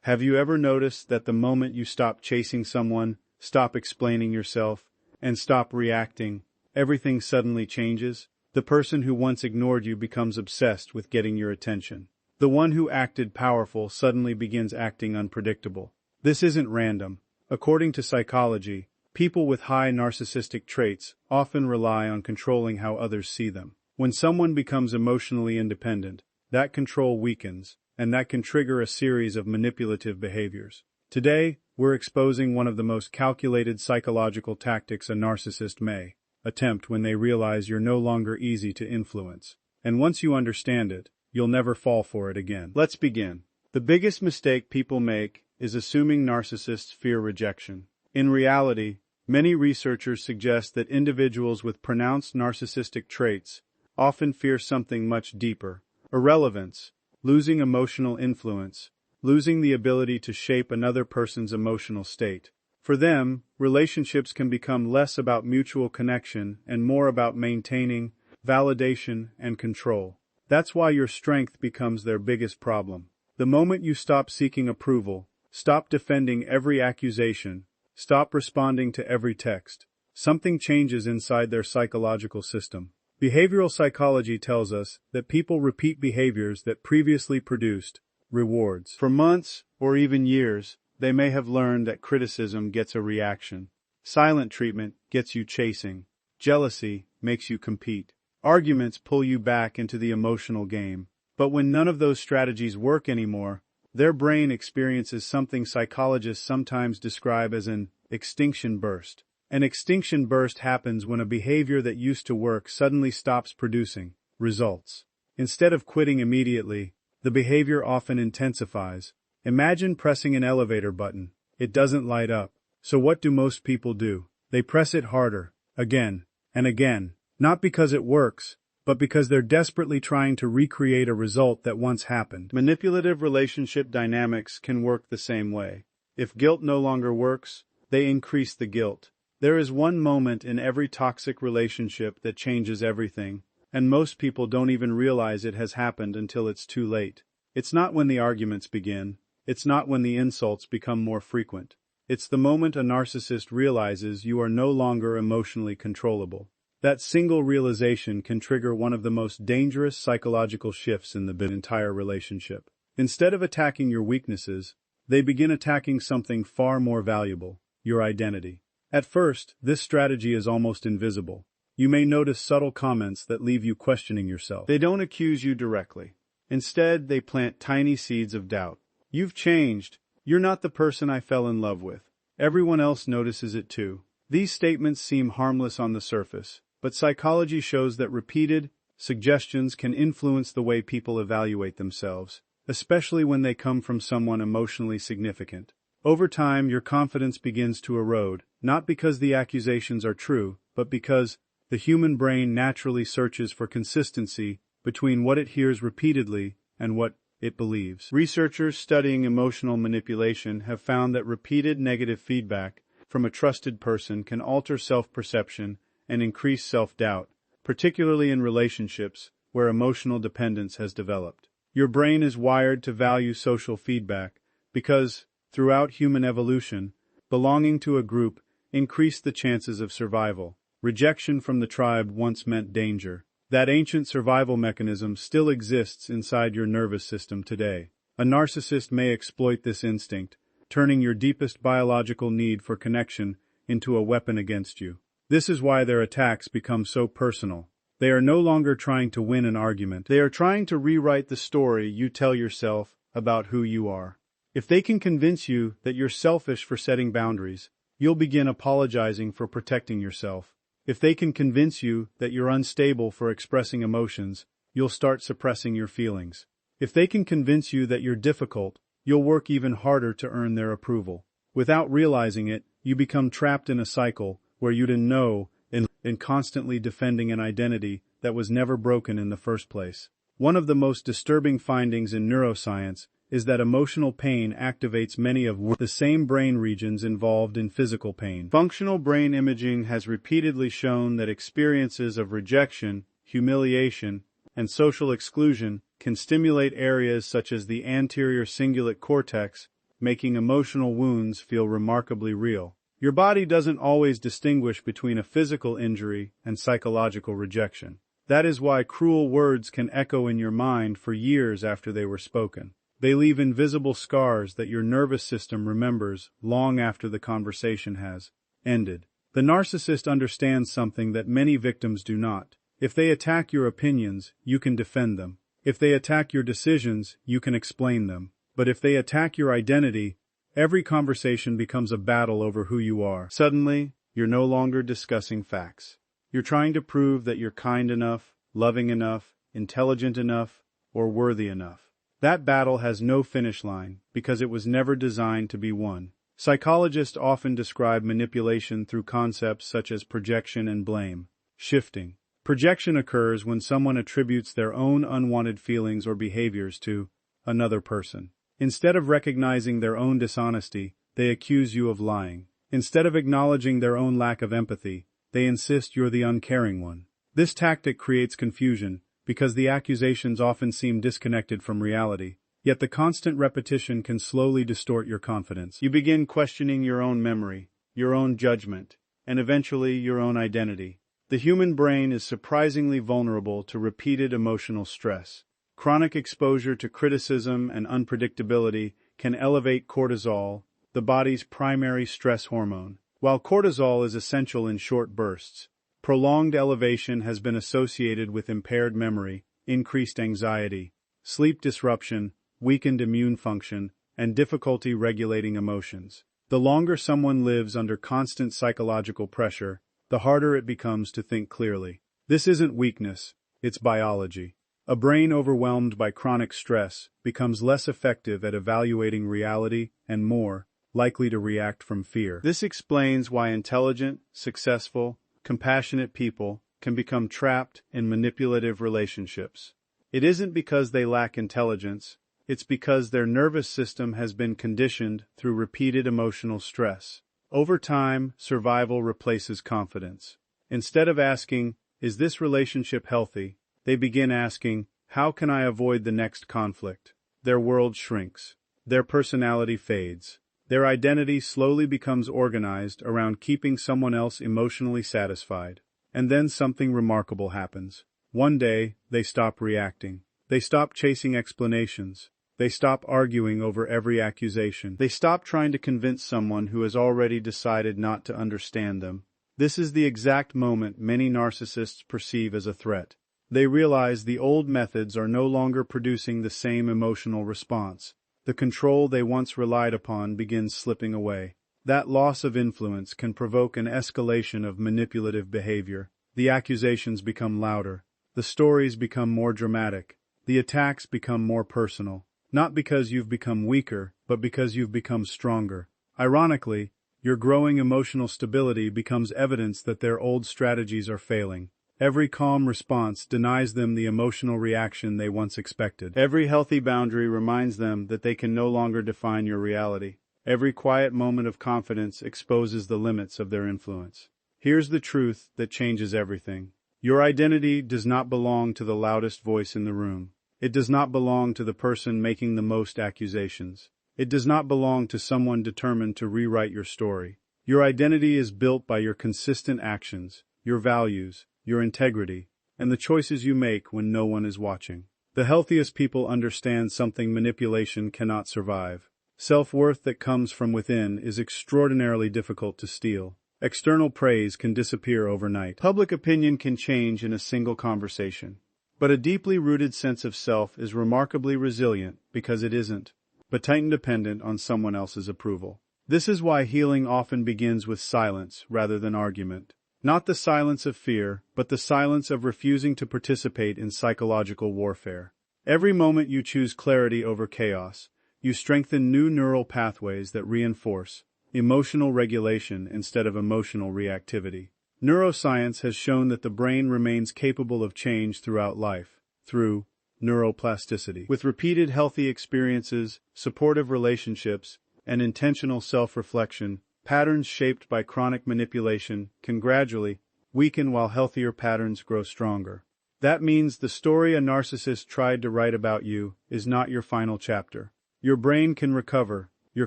Have you ever noticed that the moment you stop chasing someone, stop explaining yourself, and stop reacting, everything suddenly changes? The person who once ignored you becomes obsessed with getting your attention. The one who acted powerful suddenly begins acting unpredictable. This isn't random. According to psychology, people with high narcissistic traits often rely on controlling how others see them. When someone becomes emotionally independent, that control weakens, and that can trigger a series of manipulative behaviors. Today, we're exposing one of the most calculated psychological tactics a narcissist may attempt when they realize you're no longer easy to influence. And once you understand it, you'll never fall for it again. Let's begin. The biggest mistake people make is assuming narcissists fear rejection. In reality, many researchers suggest that individuals with pronounced narcissistic traits often fear something much deeper: irrelevance, losing emotional influence, losing the ability to shape another person's emotional state. For them, relationships can become less about mutual connection and more about maintaining validation and control. That's why your strength becomes their biggest problem. The moment you stop seeking approval, stop defending every accusation, stop responding to every text, something changes inside their psychological system. Behavioral psychology tells us that people repeat behaviors that previously produced rewards. For months, or even years, they may have learned that criticism gets a reaction. Silent treatment gets you chasing. Jealousy makes you compete. Arguments pull you back into the emotional game. But when none of those strategies work anymore, their brain experiences something psychologists sometimes describe as an extinction burst. An extinction burst happens when a behavior that used to work suddenly stops producing results. Instead of quitting immediately, the behavior often intensifies. Imagine pressing an elevator button. It doesn't light up. So what do most people do? They press it harder, again and again, not because it works, but because they're desperately trying to recreate a result that once happened. Manipulative relationship dynamics can work the same way. If guilt no longer works, they increase the guilt. There is one moment in every toxic relationship that changes everything, and most people don't even realize it has happened until it's too late. It's not when the arguments begin. It's not when the insults become more frequent. It's the moment a narcissist realizes you are no longer emotionally controllable. That single realization can trigger one of the most dangerous psychological shifts in the entire relationship. Instead of attacking your weaknesses, they begin attacking something far more valuable: your identity. At first, this strategy is almost invisible. You may notice subtle comments that leave you questioning yourself. They don't accuse you directly. Instead, they plant tiny seeds of doubt. You've changed. You're not the person I fell in love with. Everyone else notices it too. These statements seem harmless on the surface, but psychology shows that repeated suggestions can influence the way people evaluate themselves, especially when they come from someone emotionally significant. Over time, your confidence begins to erode, not because the accusations are true, but because the human brain naturally searches for consistency between what it hears repeatedly and what it believes. Researchers studying emotional manipulation have found that repeated negative feedback from a trusted person can alter self-perception and increase self-doubt, particularly in relationships where emotional dependence has developed. Your brain is wired to value social feedback because, throughout human evolution, belonging to a group increased the chances of survival. Rejection from the tribe once meant danger. That ancient survival mechanism still exists inside your nervous system today. A narcissist may exploit this instinct, turning your deepest biological need for connection into a weapon against you. This is why their attacks become so personal. They are no longer trying to win an argument. They are trying to rewrite the story you tell yourself about who you are. If they can convince you that you're selfish for setting boundaries, you'll begin apologizing for protecting yourself. If they can convince you that you're unstable for expressing emotions, you'll start suppressing your feelings. If they can convince you that you're difficult, you'll work even harder to earn their approval. Without realizing it, you become trapped in a cycle where you didn't know in constantly defending an identity that was never broken in the first place. One of the most disturbing findings in neuroscience is that emotional pain activates many of the same brain regions involved in physical pain. Functional brain imaging has repeatedly shown that experiences of rejection, humiliation, and social exclusion can stimulate areas such as the anterior cingulate cortex making emotional wounds feel remarkably real. Your body doesn't always distinguish between a physical injury and psychological rejection. That is why cruel words can echo in your mind for years after they were spoken. They leave invisible scars that your nervous system remembers long after the conversation has ended. The narcissist understands something that many victims do not. If they attack your opinions, you can defend them. If they attack your decisions, you can explain them. But if they attack your identity, every conversation becomes a battle over who you are. Suddenly, you're no longer discussing facts. You're trying to prove that you're kind enough, loving enough, intelligent enough, or worthy enough. That battle has no finish line because it was never designed to be won. Psychologists often describe manipulation through concepts such as projection and blame shifting. Projection occurs when someone attributes their own unwanted feelings or behaviors to another person. Instead of recognizing their own dishonesty, they accuse you of lying. Instead of acknowledging their own lack of empathy, they insist you're the uncaring one. This tactic creates confusion because the accusations often seem disconnected from reality, yet the constant repetition can slowly distort your confidence. You begin questioning your own memory, your own judgment, and eventually your own identity. The human brain is surprisingly vulnerable to repeated emotional stress. Chronic exposure to criticism and unpredictability can elevate cortisol, the body's primary stress hormone. While cortisol is essential in short bursts, prolonged elevation has been associated with impaired memory, increased anxiety, sleep disruption, weakened immune function, and difficulty regulating emotions. The longer someone lives under constant psychological pressure, the harder it becomes to think clearly. This isn't weakness, it's biology. A brain overwhelmed by chronic stress becomes less effective at evaluating reality and more likely to react from fear. This explains why intelligent, successful, compassionate people can become trapped in manipulative relationships. It isn't because they lack intelligence, it's because their nervous system has been conditioned through repeated emotional stress. Over time, survival replaces confidence. Instead of asking, "Is this relationship healthy?" they begin asking, "How can I avoid the next conflict?" Their world shrinks. Their personality fades. Their identity slowly becomes organized around keeping someone else emotionally satisfied. And then something remarkable happens. One day, they stop reacting. They stop chasing explanations. They stop arguing over every accusation. They stop trying to convince someone who has already decided not to understand them. This is the exact moment many narcissists perceive as a threat. They realize the old methods are no longer producing the same emotional response. The control they once relied upon begins slipping away. That loss of influence can provoke an escalation of manipulative behavior. The accusations become louder. The stories become more dramatic. The attacks become more personal. Not because you've become weaker, but because you've become stronger. Ironically, your growing emotional stability becomes evidence that their old strategies are failing. Every calm response denies them the emotional reaction they once expected. Every healthy boundary reminds them that they can no longer define your reality. Every quiet moment of confidence exposes the limits of their influence. Here's the truth that changes everything. Your identity does not belong to the loudest voice in the room. It does not belong to the person making the most accusations. It does not belong to someone determined to rewrite your story. Your identity is built by your consistent actions, your values, your integrity, and the choices you make when no one is watching. The healthiest people understand something manipulation cannot survive. Self-worth that comes from within is extraordinarily difficult to steal. External praise can disappear overnight. Public opinion can change in a single conversation. But a deeply rooted sense of self is remarkably resilient because it isn't, but tightly dependent on someone else's approval. This is why healing often begins with silence rather than argument. Not the silence of fear, but the silence of refusing to participate in psychological warfare. Every moment you choose clarity over chaos, you strengthen new neural pathways that reinforce emotional regulation instead of emotional reactivity. Neuroscience has shown that the brain remains capable of change throughout life, through neuroplasticity. With repeated healthy experiences, supportive relationships, and intentional self-reflection, patterns shaped by chronic manipulation can gradually weaken while healthier patterns grow stronger. That means the story a narcissist tried to write about you is not your final chapter. Your brain can recover, your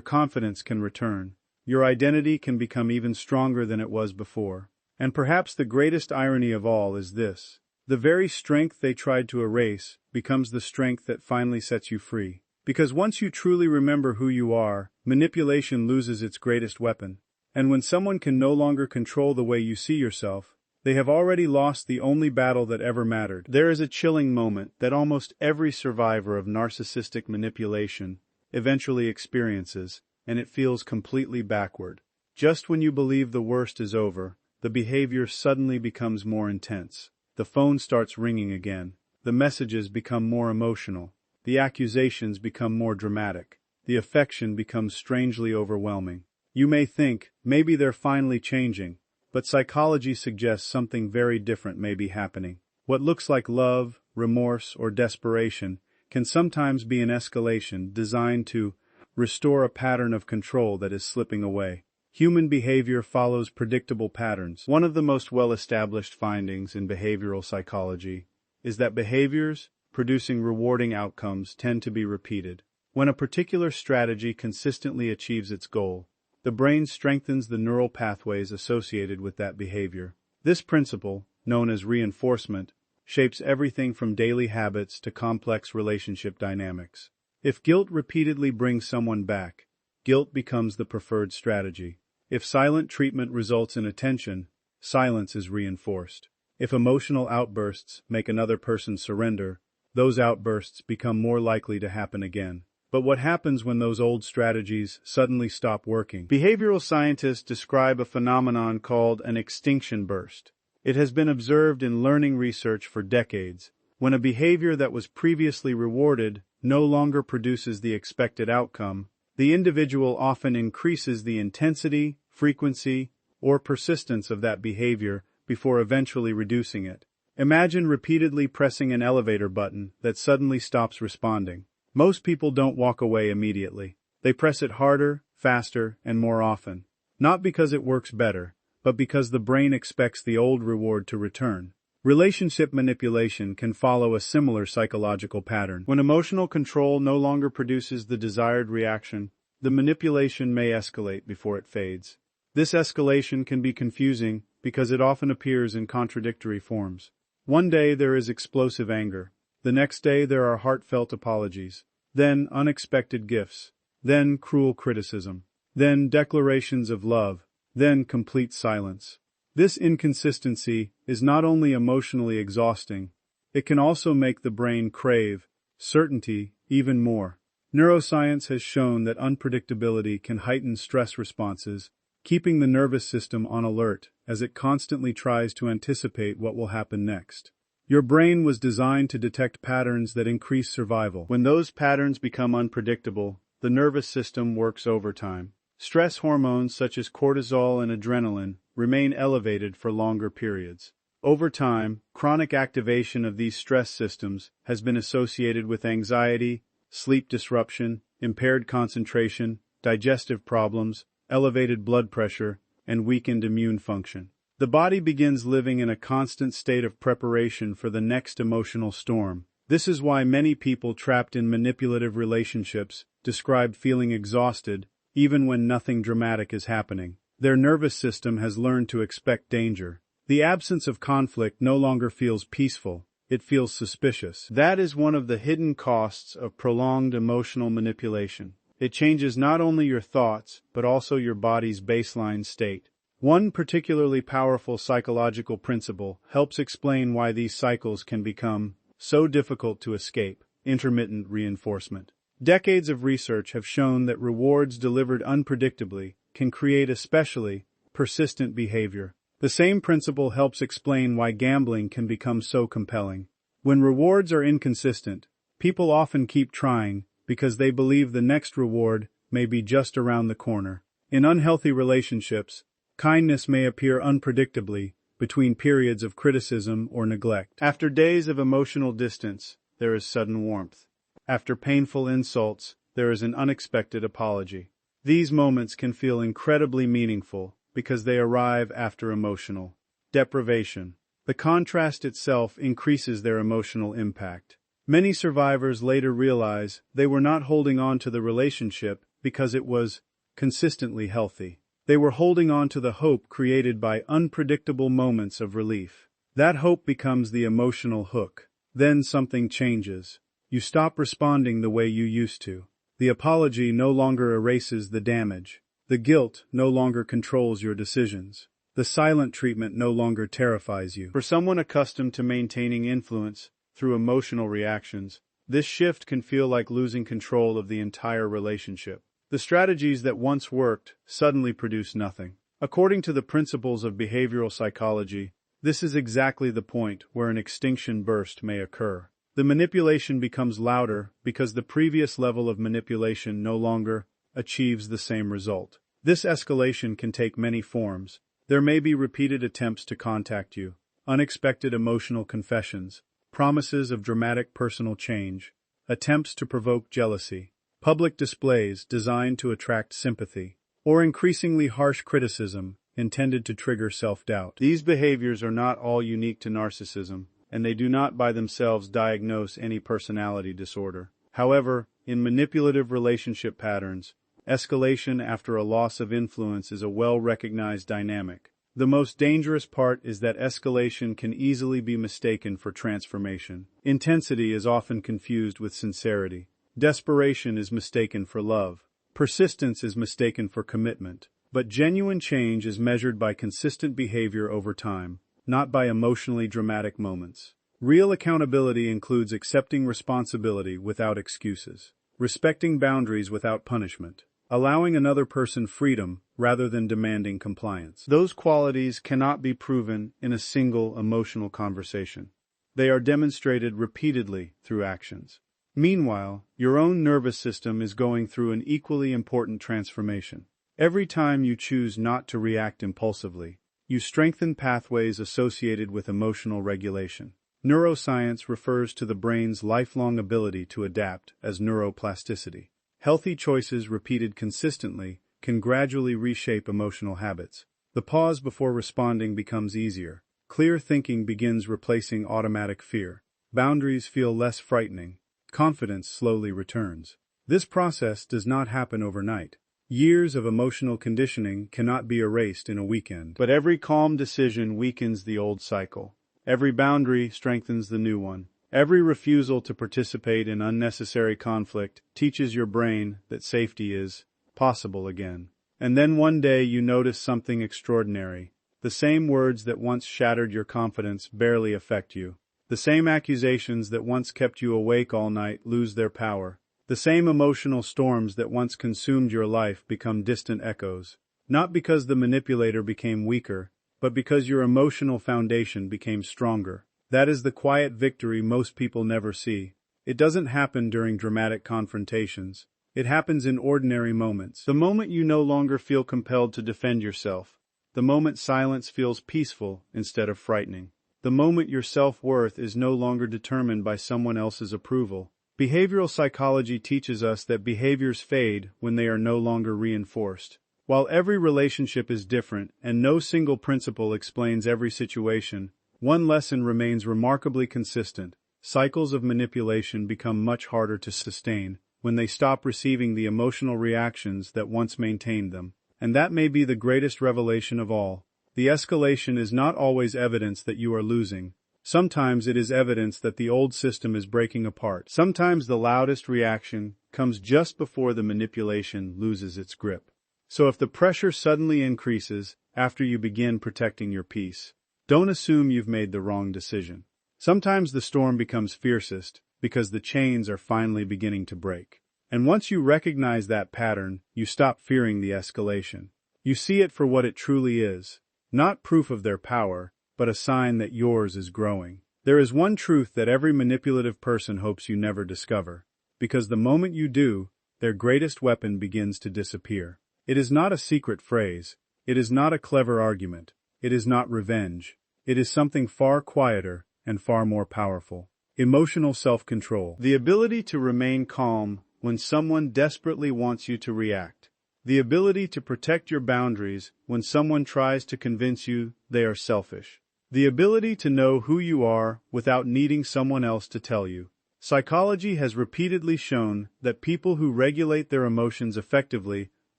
confidence can return. Your identity can become even stronger than it was before. And perhaps the greatest irony of all is this: the very strength they tried to erase becomes the strength that finally sets you free. Because once you truly remember who you are, manipulation loses its greatest weapon. And when someone can no longer control the way you see yourself, they have already lost the only battle that ever mattered. There is a chilling moment that almost every survivor of narcissistic manipulation eventually experiences, and it feels completely backward. Just when you believe the worst is over, the behavior suddenly becomes more intense. The phone starts ringing again. The messages become more emotional. The accusations become more dramatic. The affection becomes strangely overwhelming. You may think, maybe they're finally changing, but psychology suggests something very different may be happening. What looks like love, remorse, or desperation can sometimes be an escalation designed to restore a pattern of control that is slipping away. Human behavior follows predictable patterns. One of the most well-established findings in behavioral psychology is that behaviors producing rewarding outcomes tend to be repeated. When a particular strategy consistently achieves its goal, the brain strengthens the neural pathways associated with that behavior. This principle, known as reinforcement, shapes everything from daily habits to complex relationship dynamics. If guilt repeatedly brings someone back, guilt becomes the preferred strategy. If silent treatment results in attention, silence is reinforced. If emotional outbursts make another person surrender, those outbursts become more likely to happen again. But what happens when those old strategies suddenly stop working? Behavioral scientists describe a phenomenon called an extinction burst. It has been observed in learning research for decades. When a behavior that was previously rewarded no longer produces the expected outcome, the individual often increases the intensity, frequency, or persistence of that behavior before eventually reducing it. Imagine repeatedly pressing an elevator button that suddenly stops responding. Most people don't walk away immediately. They press it harder, faster, and more often. Not because it works better, but because the brain expects the old reward to return. Relationship manipulation can follow a similar psychological pattern. When emotional control no longer produces the desired reaction, the manipulation may escalate before it fades. This escalation can be confusing because it often appears in contradictory forms. One day there is explosive anger. The next day there are heartfelt apologies. Then unexpected gifts. Then cruel criticism. Then declarations of love. Then complete silence. This inconsistency is not only emotionally exhausting, it can also make the brain crave certainty even more. Neuroscience has shown that unpredictability can heighten stress responses, keeping the nervous system on alert as it constantly tries to anticipate what will happen next. Your brain was designed to detect patterns that increase survival. When those patterns become unpredictable, the nervous system works overtime. Stress hormones such as cortisol and adrenaline remain elevated for longer periods. Over time, chronic activation of these stress systems has been associated with anxiety, sleep disruption, impaired concentration, digestive problems, elevated blood pressure, and weakened immune function. The body begins living in a constant state of preparation for the next emotional storm. This is why many people trapped in manipulative relationships describe feeling exhausted even when nothing dramatic is happening. Their nervous system has learned to expect danger. The absence of conflict no longer feels peaceful, it feels suspicious. That is one of the hidden costs of prolonged emotional manipulation. It changes not only your thoughts, but also your body's baseline state. One particularly powerful psychological principle helps explain why these cycles can become so difficult to escape: intermittent reinforcement. Decades of research have shown that rewards delivered unpredictably can create especially persistent behavior. The same principle helps explain why gambling can become so compelling. When rewards are inconsistent, people often keep trying because they believe the next reward may be just around the corner. In unhealthy relationships, kindness may appear unpredictably between periods of criticism or neglect. After days of emotional distance, there is sudden warmth. After painful insults, there is an unexpected apology. These moments can feel incredibly meaningful because they arrive after emotional deprivation. The contrast itself increases their emotional impact. Many survivors later realize they were not holding on to the relationship because it was consistently healthy. They were holding on to the hope created by unpredictable moments of relief. That hope becomes the emotional hook. Then something changes. You stop responding the way you used to. The apology no longer erases the damage. The guilt no longer controls your decisions. The silent treatment no longer terrifies you. For someone accustomed to maintaining influence through emotional reactions, this shift can feel like losing control of the entire relationship. The strategies that once worked suddenly produce nothing. According to the principles of behavioral psychology, this is exactly the point where an extinction burst may occur. The manipulation becomes louder because the previous level of manipulation no longer achieves the same result. This escalation can take many forms. There may be repeated attempts to contact you, unexpected emotional confessions, promises of dramatic personal change, attempts to provoke jealousy, public displays designed to attract sympathy, or increasingly harsh criticism intended to trigger self-doubt. These behaviors are not all unique to narcissism, and they do not by themselves diagnose any personality disorder. However, in manipulative relationship patterns, escalation after a loss of influence is a well-recognized dynamic. The most dangerous part is that escalation can easily be mistaken for transformation. Intensity is often confused with sincerity. Desperation is mistaken for love. Persistence is mistaken for commitment. But genuine change is measured by consistent behavior over time, not by emotionally dramatic moments. Real accountability includes accepting responsibility without excuses, respecting boundaries without punishment, allowing another person freedom rather than demanding compliance. Those qualities cannot be proven in a single emotional conversation. They are demonstrated repeatedly through actions. Meanwhile, your own nervous system is going through an equally important transformation. Every time you choose not to react impulsively, you strengthen pathways associated with emotional regulation. Neuroscience refers to the brain's lifelong ability to adapt as neuroplasticity. Healthy choices repeated consistently can gradually reshape emotional habits. The pause before responding becomes easier. Clear thinking begins replacing automatic fear. Boundaries feel less frightening. Confidence slowly returns. This process does not happen overnight. Years of emotional conditioning cannot be erased in a weekend. But every calm decision weakens the old cycle. Every boundary strengthens the new one. Every refusal to participate in unnecessary conflict teaches your brain that safety is possible again. And then one day you notice something extraordinary. The same words that once shattered your confidence barely affect you. The same accusations that once kept you awake all night lose their power. The same emotional storms that once consumed your life become distant echoes. Not because the manipulator became weaker, but because your emotional foundation became stronger. That is the quiet victory most people never see. It doesn't happen during dramatic confrontations. It happens in ordinary moments. The moment you no longer feel compelled to defend yourself. The moment silence feels peaceful instead of frightening. The moment your self-worth is no longer determined by someone else's approval. Behavioral psychology teaches us that behaviors fade when they are no longer reinforced. While every relationship is different and no single principle explains every situation, one lesson remains remarkably consistent. Cycles of manipulation become much harder to sustain when they stop receiving the emotional reactions that once maintained them. And that may be the greatest revelation of all. The escalation is not always evidence that you are losing. Sometimes it is evidence that the old system is breaking apart. Sometimes the loudest reaction comes just before the manipulation loses its grip. So if the pressure suddenly increases after you begin protecting your peace, don't assume you've made the wrong decision. Sometimes the storm becomes fiercest because the chains are finally beginning to break. And once you recognize that pattern, you stop fearing the escalation. You see it for what it truly is, not proof of their power, but a sign that yours is growing. There is one truth that every manipulative person hopes you never discover, because the moment you do, their greatest weapon begins to disappear. It is not a secret phrase. It is not a clever argument. It is not revenge. It is something far quieter and far more powerful. Emotional self-control. The ability to remain calm when someone desperately wants you to react. The ability to protect your boundaries when someone tries to convince you they are selfish. The ability to know who you are without needing someone else to tell you. Psychology has repeatedly shown that people who regulate their emotions effectively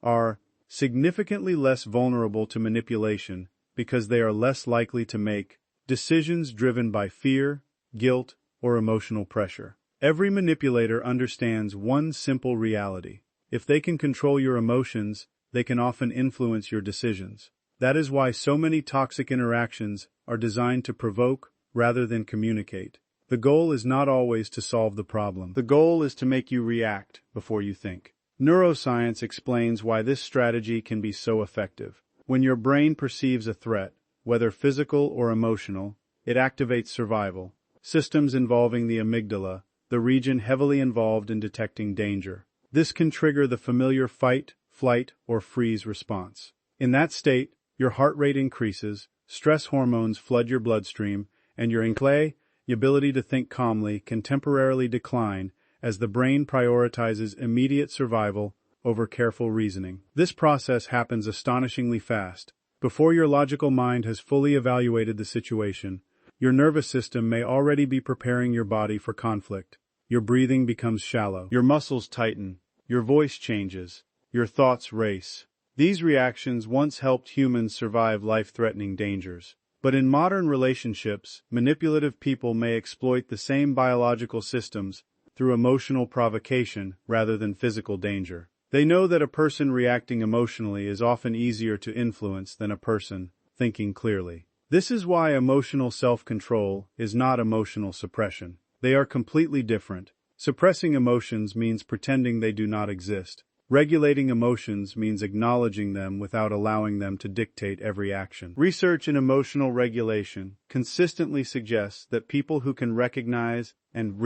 are significantly less vulnerable to manipulation because they are less likely to make decisions driven by fear, guilt, or emotional pressure. Every manipulator understands one simple reality. If they can control your emotions, they can often influence your decisions. That is why so many toxic interactions are designed to provoke rather than communicate. The goal is not always to solve the problem. The goal is to make you react before you think. Neuroscience explains why this strategy can be so effective. When your brain perceives a threat, whether physical or emotional, it activates survival systems involving the amygdala, the region heavily involved in detecting danger. This can trigger the familiar fight, flight, or freeze response. In that state, your heart rate increases, stress hormones flood your bloodstream, and your ability to think calmly can temporarily decline as the brain prioritizes immediate survival over careful reasoning. This process happens astonishingly fast. Before your logical mind has fully evaluated the situation, your nervous system may already be preparing your body for conflict. Your breathing becomes shallow. Your muscles tighten. Your voice changes. Your thoughts race. These reactions once helped humans survive life-threatening dangers. But in modern relationships, manipulative people may exploit the same biological systems through emotional provocation rather than physical danger. They know that a person reacting emotionally is often easier to influence than a person thinking clearly. This is why emotional self-control is not emotional suppression. They are completely different. Suppressing emotions means pretending they do not exist. Regulating emotions means acknowledging them without allowing them to dictate every action. Research in emotional regulation consistently suggests that people who can recognize and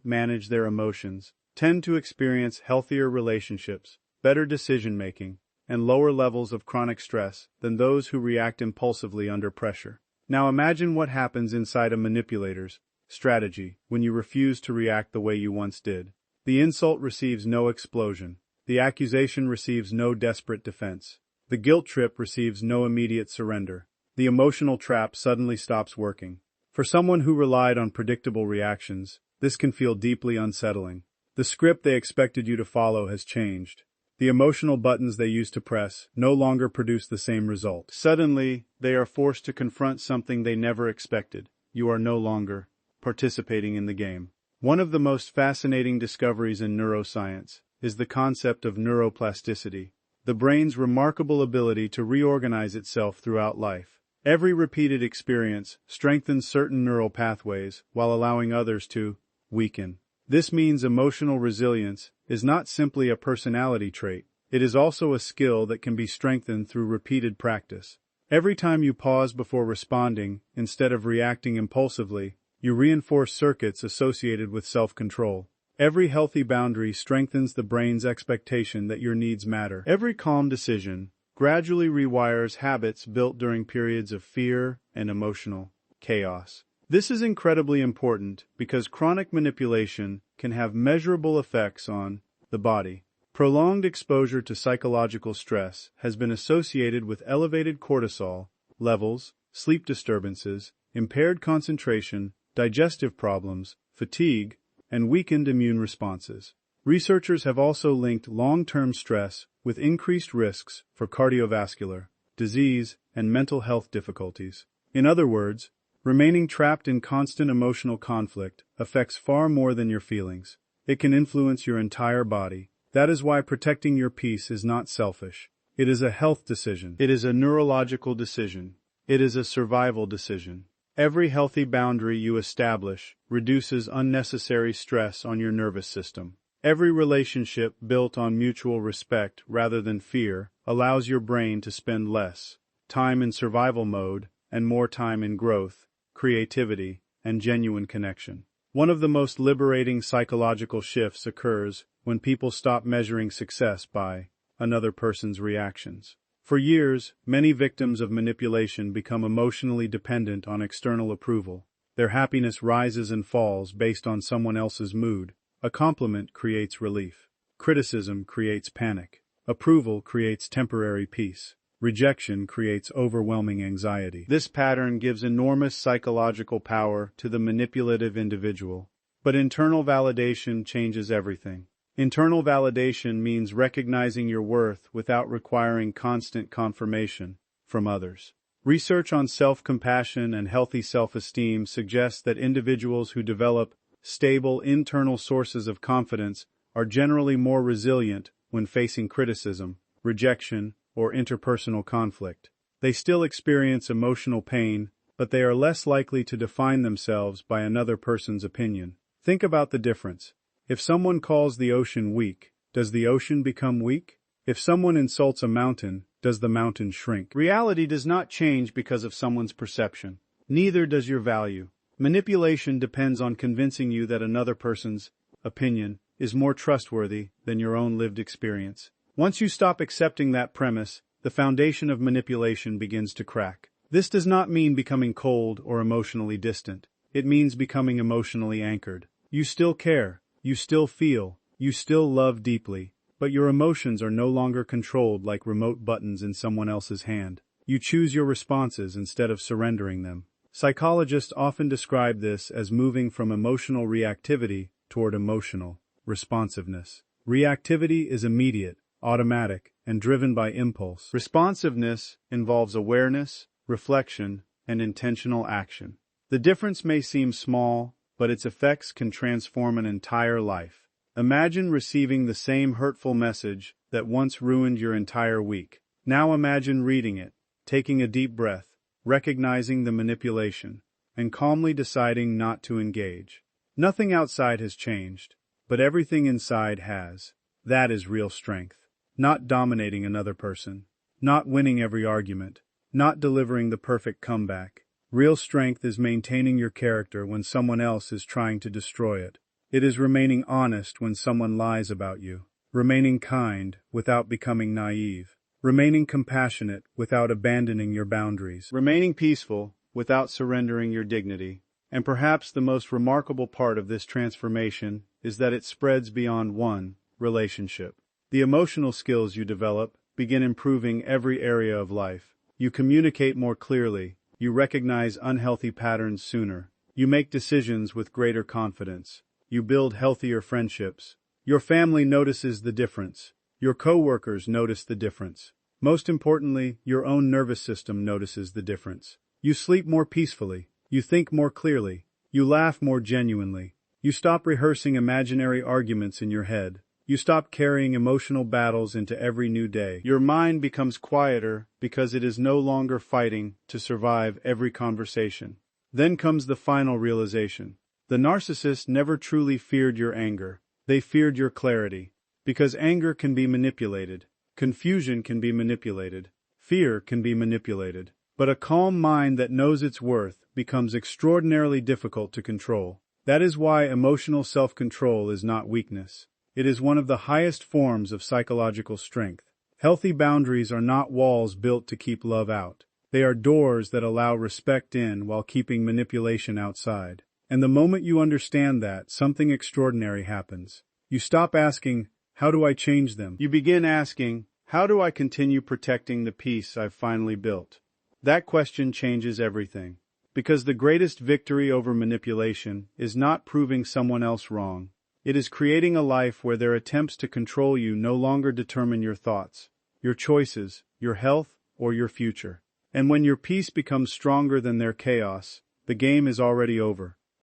manage their emotions tend to experience healthier relationships, better decision-making, and lower levels of chronic stress than those who react impulsively under pressure. Now imagine what happens inside a manipulator's strategy when you refuse to react the way you once did. The insult receives no explosion. The accusation receives no desperate defense. The guilt trip receives no immediate surrender. The emotional trap suddenly stops working. For someone who relied on predictable reactions, this can feel deeply unsettling. The script they expected you to follow has changed. The emotional buttons they used to press no longer produce the same result. Suddenly, they are forced to confront something they never expected. You are no longer participating in the game. One of the most fascinating discoveries in neuroscience is the concept of neuroplasticity, the brain's remarkable ability to reorganize itself throughout life. Every repeated experience strengthens certain neural pathways while allowing others to weaken. This means emotional resilience is not simply a personality trait, it is also a skill that can be strengthened through repeated practice. Every time you pause before responding, instead of reacting impulsively, you reinforce circuits associated with self-control. Every healthy boundary strengthens the brain's expectation that your needs matter. Every calm decision gradually rewires habits built during periods of fear and emotional chaos. This is incredibly important because chronic manipulation can have measurable effects on the body. Prolonged exposure to psychological stress has been associated with elevated cortisol levels, sleep disturbances, impaired concentration, digestive problems, fatigue, and weakened immune responses. Researchers have also linked long-term stress with increased risks for cardiovascular disease and mental health difficulties. In other words, remaining trapped in constant emotional conflict affects far more than your feelings. It can influence your entire body. That is why protecting your peace is not selfish. It is a health decision. It is a neurological decision. It is a survival decision. Every healthy boundary you establish reduces unnecessary stress on your nervous system. Every relationship built on mutual respect rather than fear allows your brain to spend less time in survival mode and more time in growth, creativity, and genuine connection. One of the most liberating psychological shifts occurs when people stop measuring success by another person's reactions. For years, many victims of manipulation become emotionally dependent on external approval. Their happiness rises and falls based on someone else's mood. A compliment creates relief. Criticism creates panic. Approval creates temporary peace. Rejection creates overwhelming anxiety. This pattern gives enormous psychological power to the manipulative individual. But internal validation changes everything. Internal validation means recognizing your worth without requiring constant confirmation from others. Research on self-compassion and healthy self-esteem suggests that individuals who develop stable internal sources of confidence are generally more resilient when facing criticism, rejection, or interpersonal conflict. They still experience emotional pain, but they are less likely to define themselves by another person's opinion. Think about the difference. If someone calls the ocean weak, does the ocean become weak? If someone insults a mountain, does the mountain shrink? Reality does not change because of someone's perception. Neither does your value. Manipulation depends on convincing you that another person's opinion is more trustworthy than your own lived experience. Once you stop accepting that premise, the foundation of manipulation begins to crack. This does not mean becoming cold or emotionally distant. It means becoming emotionally anchored. You still care, you still feel, you still love deeply, but your emotions are no longer controlled like remote buttons in someone else's hand. You choose your responses instead of surrendering them. Psychologists often describe this as moving from emotional reactivity toward emotional responsiveness. Reactivity is immediate, automatic, and driven by impulse. Responsiveness involves awareness, reflection, and intentional action. The difference may seem small, but its effects can transform an entire life. Imagine receiving the same hurtful message that once ruined your entire week. Now imagine reading it, taking a deep breath, recognizing the manipulation, and calmly deciding not to engage. Nothing outside has changed, but everything inside has. That is real strength. Not dominating another person, not winning every argument, not delivering the perfect comeback. Real strength is maintaining your character when someone else is trying to destroy it. It is remaining honest when someone lies about you, remaining kind without becoming naive, remaining compassionate without abandoning your boundaries, remaining peaceful without surrendering your dignity. And perhaps the most remarkable part of this transformation is that it spreads beyond one relationship. The emotional skills you develop begin improving every area of life. You communicate more clearly, you recognize unhealthy patterns sooner, you make decisions with greater confidence, you build healthier friendships. Your family notices the difference. Your coworkers notice the difference. Most importantly, your own nervous system notices the difference. You sleep more peacefully. You think more clearly. You laugh more genuinely. You stop rehearsing imaginary arguments in your head. You stop carrying emotional battles into every new day. Your mind becomes quieter because it is no longer fighting to survive every conversation. Then comes the final realization. The narcissist never truly feared your anger. They feared your clarity. Because anger can be manipulated. Confusion can be manipulated. Fear can be manipulated. But a calm mind that knows its worth becomes extraordinarily difficult to control. That is why emotional self-control is not weakness. It is one of the highest forms of psychological strength. Healthy boundaries are not walls built to keep love out. They are doors that allow respect in while keeping manipulation outside. And the moment you understand that, something extraordinary happens. You stop asking, how do I change them? You begin asking, how do I continue protecting the peace I've finally built? That question changes everything. Because the greatest victory over manipulation is not proving someone else wrong. It is creating a life where their attempts to control you no longer determine your thoughts, your choices, your health, or your future. And when your peace becomes stronger than their chaos, the game is already over.